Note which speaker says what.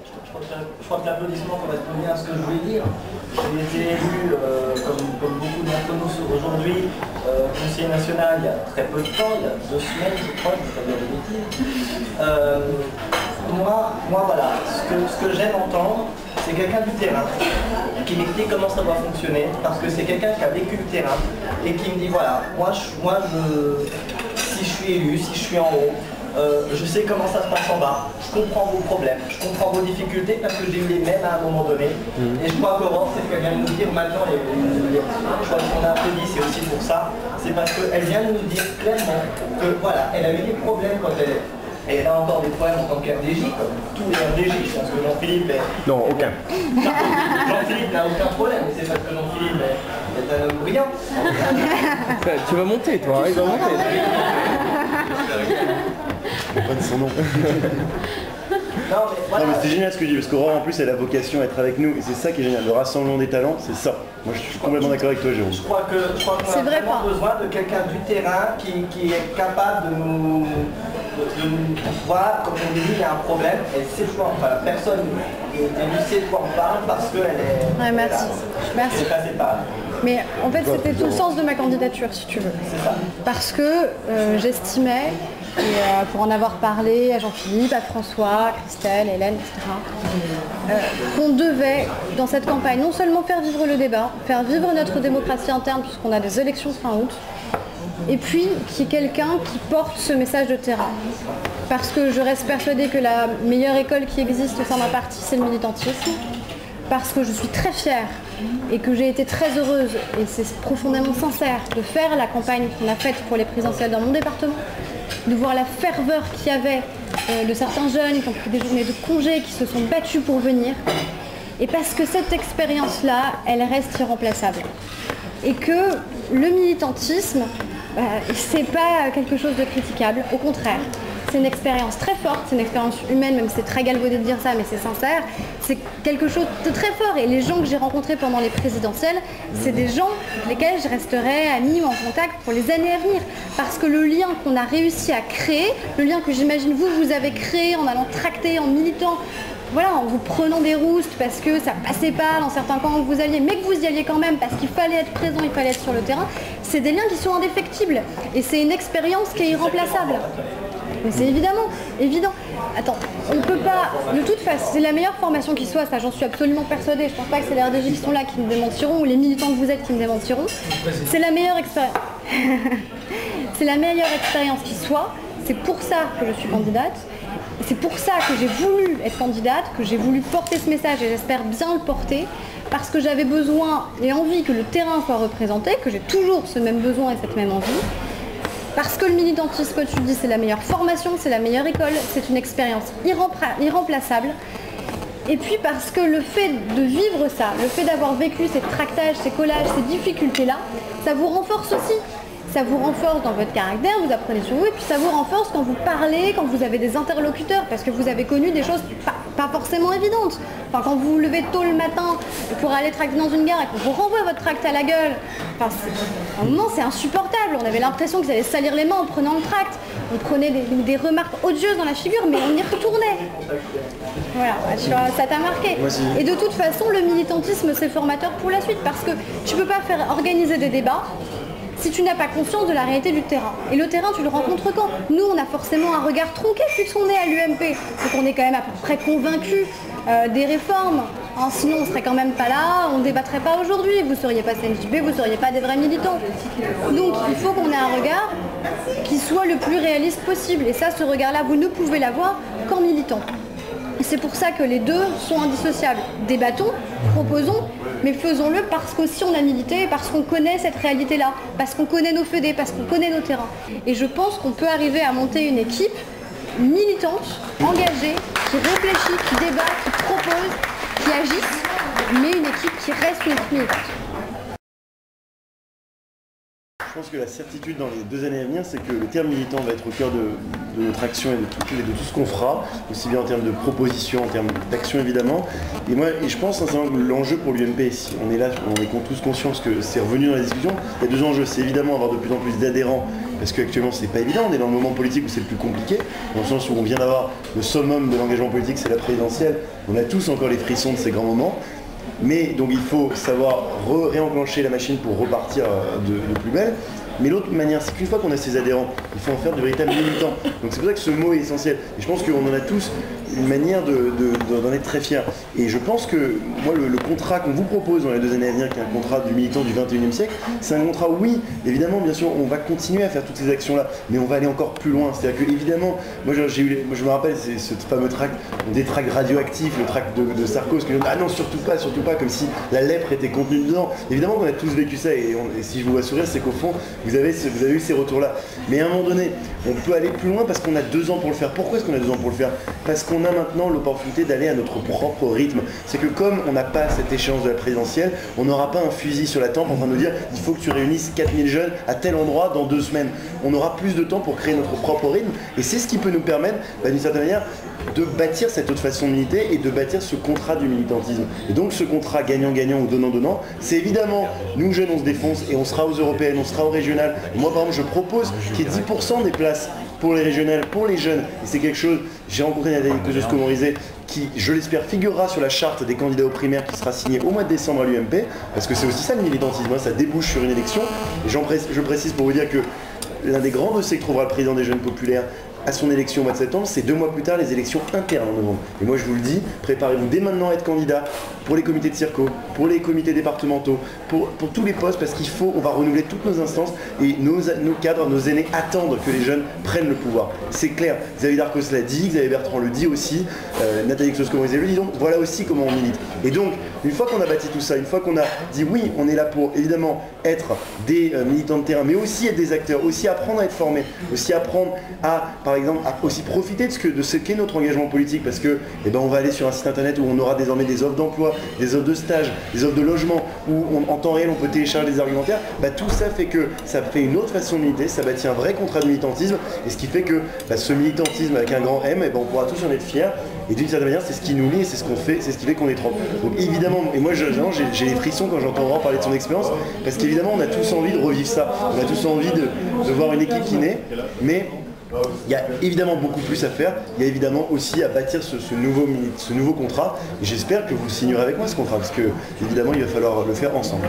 Speaker 1: Je crois que l'applaudissement correspond bien à ce que je voulais dire. J'ai été élu, comme beaucoup d'entre nous aujourd'hui, conseiller national il y a très peu de temps, il y a 2 semaines je crois, je ne sais pas dire de bêtises. Moi voilà, ce que j'aime entendre, c'est quelqu'un du terrain qui m'explique comment ça doit fonctionner, parce que c'est quelqu'un qui a vécu le terrain et qui me dit voilà, si je suis élu, si je suis en haut, je sais comment ça se passe en bas, je comprends vos problèmes, je comprends vos difficultés parce que j'ai eu les mêmes à un moment donné. Et je crois qu'Aurore, c'est ce qu'elle vient de nous dire maintenant, je crois qu'on a applaudi, c'est aussi pour ça, c'est parce qu'elle vient de nous dire clairement que voilà, elle a eu des problèmes quand elle a encore des problèmes en tant qu'RDJ, comme tous les RDJ. Je pense que Jean-Philippe est...
Speaker 2: Non, aucun.
Speaker 1: Jean-Philippe n'a aucun problème, mais c'est parce que Jean-Philippe est un homme brillant.
Speaker 2: Tu vas monter, toi, il va monter.
Speaker 3: Pas de son nom.
Speaker 1: Non mais voilà.
Speaker 3: Non mais c'est génial ce que tu dis, parce qu'Aurore en plus elle a vocation à être avec nous, et c'est ça qui est génial, le rassemblement des talents, c'est ça. Moi je suis complètement d'accord avec toi Jérôme.
Speaker 1: Je crois qu'on a vraiment besoin de quelqu'un du terrain qui est capable de nous voir, comme on dit, il y a un problème, elle sait de quoi, enfin la personne elle sait de quoi on parle parce qu'elle est...
Speaker 4: Ouais, merci. Merci.
Speaker 1: Elle est passée par...
Speaker 4: Mais en fait c'était tout le sens de ma candidature si tu veux.
Speaker 1: C'est ça.
Speaker 4: Parce que j'estimais, et pour en avoir parlé à Jean-Philippe, à François, Christelle, Hélène, etc., qu'on devait, dans cette campagne, non seulement faire vivre le débat, faire vivre notre démocratie interne, puisqu'on a des élections fin août, et puis qu'il y ait quelqu'un qui porte ce message de terrain. Parce que je reste persuadée que la meilleure école qui existe au sein d'un parti, c'est le militantisme. Parce que je suis très fière et que j'ai été très heureuse, et c'est profondément sincère, de faire la campagne qu'on a faite pour les présidentielles dans mon département, de voir la ferveur qu'il y avait de certains jeunes qui ont pris des journées de congé, qui se sont battus pour venir, et parce que cette expérience-là, elle reste irremplaçable. Et que le militantisme, c'est pas quelque chose de critiquable, au contraire. C'est une expérience très forte, c'est une expérience humaine, même si c'est très galvaudé de dire ça, mais c'est sincère. C'est quelque chose de très fort. Et les gens que j'ai rencontrés pendant les présidentielles, c'est des gens avec lesquels je resterai amie ou en contact pour les années à venir. Parce que le lien qu'on a réussi à créer, le lien que j'imagine vous avez créé en allant tracter, en militant, voilà, en vous prenant des roustes parce que ça passait pas dans certains camps où vous alliez, mais que vous y alliez quand même parce qu'il fallait être présent, il fallait être sur le terrain, c'est des liens qui sont indéfectibles. Et c'est une expérience qui est irremplaçable. Mais c'est évident. Attends, on ne peut pas, de toute façon, c'est la meilleure formation qui soit, ça j'en suis absolument persuadée, je pense pas que c'est les RDJ qui sont là qui me démentiront, ou les militants que vous êtes qui me démentiront. C'est la meilleure expérience. C'est la meilleure expérience qui soit, c'est pour ça que je suis candidate, c'est pour ça que j'ai voulu être candidate, que j'ai voulu porter ce message et j'espère bien le porter, parce que j'avais besoin et envie que le terrain soit représenté, que j'ai toujours ce même besoin et cette même envie. Parce que le militantisme, comme tu dis, c'est la meilleure formation, c'est la meilleure école, c'est une expérience irremplaçable. Et puis parce que le fait de vivre ça, le fait d'avoir vécu ces tractages, ces collages, ces difficultés-là, ça vous renforce aussi. Ça vous renforce dans votre caractère, vous apprenez sur vous, et puis ça vous renforce quand vous parlez, quand vous avez des interlocuteurs, parce que vous avez connu des choses pas forcément évidentes. Enfin, quand vous vous levez tôt le matin pour aller tracter dans une gare et qu'on vous renvoie votre tract à la gueule, enfin, à un moment c'est insupportable. On avait l'impression que vous allez salir les mains en prenant le tract. On prenait des remarques odieuses dans la figure, mais on y retournait. Voilà, ça t'a marqué. Et de toute façon, le militantisme c'est formateur pour la suite, parce que tu peux pas faire organiser des débats si tu n'as pas conscience de la réalité du terrain. Et le terrain, tu le rencontres quand? Nous, on a forcément un regard tronqué puisqu'on est à l'UMP. Donc on est quand même à peu près convaincus des réformes. Hein, sinon, on serait quand même pas là, on débattrait pas aujourd'hui. Vous seriez pas CNJP, vous seriez pas des vrais militants. Donc il faut qu'on ait un regard qui soit le plus réaliste possible. Et ça, ce regard-là, vous ne pouvez l'avoir qu'en militant. Et c'est pour ça que les deux sont indissociables. Débattons, proposons, mais faisons-le parce qu'aussi on a milité, parce qu'on connaît cette réalité-là, parce qu'on connaît nos fédés, parce qu'on connaît nos terrains. Et je pense qu'on peut arriver à monter une équipe militante, engagée, qui réfléchit, qui débat, qui propose, qui agisse, mais une équipe qui reste une équipe militante.
Speaker 3: Je pense que la certitude dans les 2 années à venir, c'est que le terme militant va être au cœur de notre action et de tout ce qu'on fera, aussi bien en termes de propositions, en termes d'action évidemment. Et je pense sincèrement que l'enjeu pour l'UMP, si on est là, on est tous conscients que c'est revenu dans la discussion, il y a 2 enjeux. C'est évidemment avoir de plus en plus d'adhérents parce qu'actuellement c'est pas évident, on est dans le moment politique où c'est le plus compliqué, dans le sens où on vient d'avoir le summum de l'engagement politique, c'est la présidentielle, on a tous encore les frissons de ces grands moments, mais donc il faut savoir réenclencher la machine pour repartir de plus belle. Mais l'autre manière, c'est qu'une fois qu'on a ces adhérents, il faut en faire de véritables militants. Donc c'est pour ça que ce mot est essentiel. Et je pense qu'on en a tous une manière d'en être très fiers. Et je pense que moi, le contrat qu'on vous propose dans les 2 années à venir, qui est un contrat du militant du 21e siècle, c'est un contrat où, oui, évidemment, bien sûr, on va continuer à faire toutes ces actions-là, mais on va aller encore plus loin. C'est-à-dire que, évidemment, moi je me rappelle ce fameux tract, des tracts radioactifs, le tract de Sarkozy, que ah non, surtout pas, comme si la lèpre était contenue dedans. Évidemment qu'on a tous vécu ça, et si je vous vois sourire, c'est qu'au fond, vous avez eu ces retours-là. Mais à un moment donné, on peut aller plus loin parce qu'on a 2 ans pour le faire. Pourquoi est-ce qu'on a 2 ans pour le faire? Parce qu'on a maintenant l'opportunité d'aller à notre propre rythme. C'est que comme on n'a pas cette échéance de la présidentielle, on n'aura pas un fusil sur la tempe en train de nous dire il faut que tu réunisses 4000 jeunes à tel endroit dans 2 semaines. On aura plus de temps pour créer notre propre rythme et c'est ce qui peut nous permettre, d'une certaine manière, de bâtir cette autre façon de militer et de bâtir ce contrat du militantisme. Et donc ce contrat gagnant-gagnant ou donnant-donnant, c'est évidemment, nous jeunes on se défonce et on sera aux européennes, on sera aux régionales. Et moi par exemple je propose qu'il y ait 10% des places pour les régionales, pour les jeunes. Et c'est quelque chose, j'ai rencontré Nathalie Kosciusko-Morizet qui, je l'espère, figurera sur la charte des candidats aux primaires qui sera signée au mois de décembre à l'UMP, parce que c'est aussi ça le militantisme, ça débouche sur une élection. Et je précise pour vous dire que l'un des grands dossiers que trouvera le président des Jeunes Populaires à son élection au mois de septembre, c'est 2 mois plus tard les élections internes en novembre. Et moi je vous le dis, préparez-vous dès maintenant à être candidat pour les comités de circo, pour les comités départementaux, pour tous les postes, parce on va renouveler toutes nos instances et nos cadres, nos aînés attendent que les jeunes prennent le pouvoir. C'est clair, Xavier Darcos l'a dit, Xavier Bertrand le dit aussi, Nathalie Kosciusko-Morizet le dit, donc voilà aussi comment on milite. Et donc, une fois qu'on a bâti tout ça, une fois qu'on a dit oui, on est là pour évidemment être des militants de terrain, mais aussi être des acteurs, aussi apprendre à être formés, aussi apprendre à, par exemple, à aussi profiter de ce qu'est notre engagement politique, parce que on va aller sur un site internet où on aura désormais des offres d'emploi, des offres de stage, des offres de logement, où en temps réel on peut télécharger des argumentaires. Tout ça fait que ça fait une autre façon de militer, ça bâtit un vrai contrat de militantisme, et ce qui fait que ce militantisme avec un grand M, on pourra tous en être fiers. Et d'une certaine manière, c'est ce qui nous lie, c'est ce qu'on fait, c'est ce qui fait qu'on est trop. Donc évidemment, et moi j'ai les frissons quand j'entends Laurent parler de son expérience, parce qu'évidemment on a tous envie de revivre ça, on a tous envie de voir une équipe qui naît, mais il y a évidemment beaucoup plus à faire, il y a évidemment aussi à bâtir ce nouveau contrat, et j'espère que vous signerez avec moi ce contrat, parce que évidemment il va falloir le faire ensemble.